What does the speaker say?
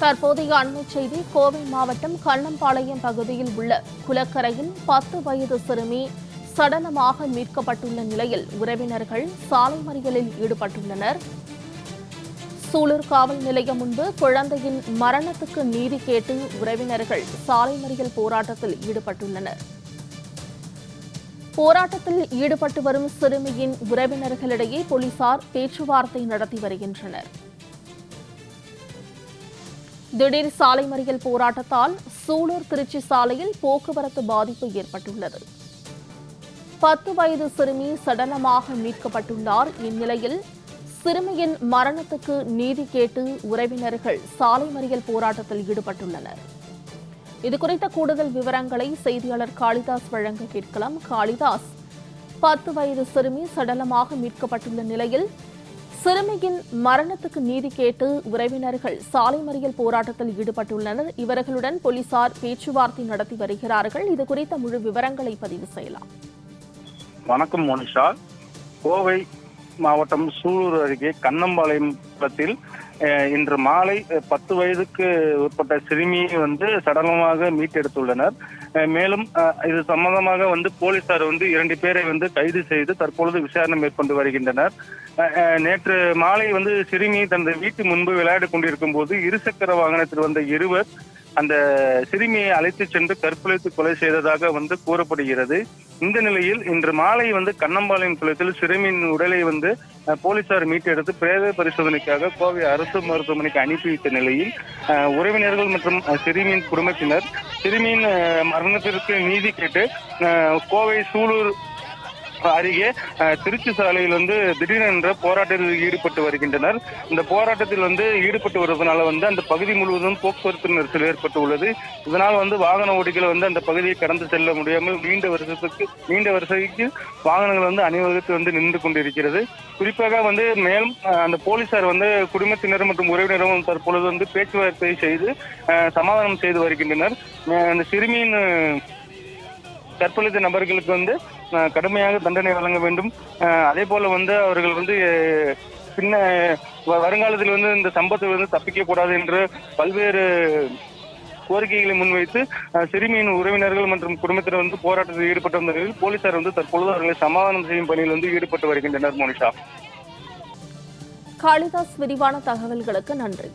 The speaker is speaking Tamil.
தற்போதைய அண்மைச் செய்தி. கோவை மாவட்டம் கண்ணம்பாளையம் பகுதியில் உள்ள குளக்கரையில் 10 வயது சிறுமி சடலமாக மீட்கப்பட்டுள்ள நிலையில் உறவினர்கள் சாலை மறியலில் ஈடுபட்டுள்ளனர். சூலூர் காவல் நிலையம் முன்பு குழந்தையின் மரணத்துக்கு நீதி கேட்டு உறவினர்கள் சாலை மறியல் போராட்டத்தில் ஈடுபட்டுள்ளனர். போராட்டத்தில் ஈடுபட்டு வரும் சிறுமியின் உறவினர்களிடையே போலீசார் பேச்சுவார்த்தை நடத்தி வருகின்றனர். திடீர் சாலை மறியல் போராட்டத்தால் சூலூர் திருச்சி சாலையில் போக்குவரத்து பாதிப்பு ஏற்பட்டுள்ளது. 10 வயது சிறுமி சடலமாக மீட்கப்பட்டுள்ளார். இந்நிலையில் சிறுமியின் மரணத்துக்கு நீதி கேட்டு உறவினர்கள் சாலை மறியல் போராட்டத்தில் ஈடுபட்டுள்ளனர். இதுகுறித்த கூடுதல் விவரங்களை செய்தியாளர் காளிதாஸ் வழங்க கேட்கலாம். காளிதாஸ், 10 வயது சிறுமி சடலமாக மீட்கப்பட்டுள்ள நிலையில் சிறுமியின் மரணத்துக்கு நீதி கேட்டு உறவினர்கள் சாலை மறியல் போராட்டத்தில் ஈடுபட்டுள்ளனர். இவர்களுடன் போலீசார் பேச்சுவார்த்தை நடத்தி வருகிறார்கள். இது குறித்த முழு விவரங்களை பதிவு செய்யலாம். வணக்கம் மோனிஷா. கோவை மாவட்டம் சூலூர் அருகே கண்ணம்பாளையம் குளத்தில் இன்று மாலை 10 வயதுக்கு உட்பட்ட சிறுமியை சடலமாக மீட்டெடுத்துள்ளனர். மேலும் இது சம்பந்தமாக போலீசார் 2 பேரை கைது செய்து தற்பொழுது விசாரணை மேற்கொண்டு வருகின்றனர். நேற்று மாலை சிறுமி தனது வீட்டு முன்பு விளையாடிக் கொண்டிருக்கும் போது இருசக்கர வாகனத்தில் வந்த இருவர் அந்த சிறுமியை அழைத்து சென்று கற்பழித்து கொலை செய்ததாக கூறப்படுகிறது. இந்த நிலையில் இன்று மாலை கண்ணம்பாளையம் குளத்தில் சிறுமியின் உடலை போலீசார் மீட்டெடுத்து பிரேத பரிசோதனைக்காக கோவை அரசு மருத்துவமனைக்கு அனுப்பி வைத்த நிலையில் உறவினர்கள் மற்றும் சிறுமியின் குடும்பத்தினர் சிறுமியின் மரணத்திற்கு நீதி கேட்டு கோவை சூலூர் அருகே திருச்சி சாலையில் திடீரென்ற போராட்டத்தில் ஈடுபட்டு வருகின்றனர். இந்த போராட்டத்தில் ஈடுபட்டு வருவதனால அந்த பகுதி முழுவதும் போக்குவரத்து நெரிசல் ஏற்பட்டு உள்ளது. இதனால் வாகன ஓட்டிகள் அந்த பகுதியை கடந்து செல்ல முடியாமல் நீண்ட வரிசைக்கு வாகனங்கள் அணிவகுத்து நின்று கொண்டிருக்கிறது. குறிப்பாக மேலும் அந்த போலீசார் குடும்பத்தினர் மற்றும் உறவினரும் தற்பொழுது பேச்சுவார்த்தை செய்து சமாதானம் செய்து வருகின்றனர். அந்த சிறுமியின் கற்பழித்த நபர்களுக்கு கடுமையாக தண்டனை வழங்க வேண்டும். அதே போல அவர்கள் பின்ன வருங்காலத்தில் இந்த சம்பவத்தை தப்பிக்க கூடாது என்று பல்வேறு கோரிக்கைகளை முன்வைத்து சிறுமியின் உறவினர்கள் மற்றும் குடும்பத்தினர் போராட்டத்தில் ஈடுபட்டு வந்த நிலையில் போலீசார் தற்பொழுது அவர்களை சமாதானம் செய்யும் பணியில் ஈடுபட்டு வருகின்றனர். மோனிஷா. காளிதாஸ், விரிவான தகவல்களுக்கு நன்றி.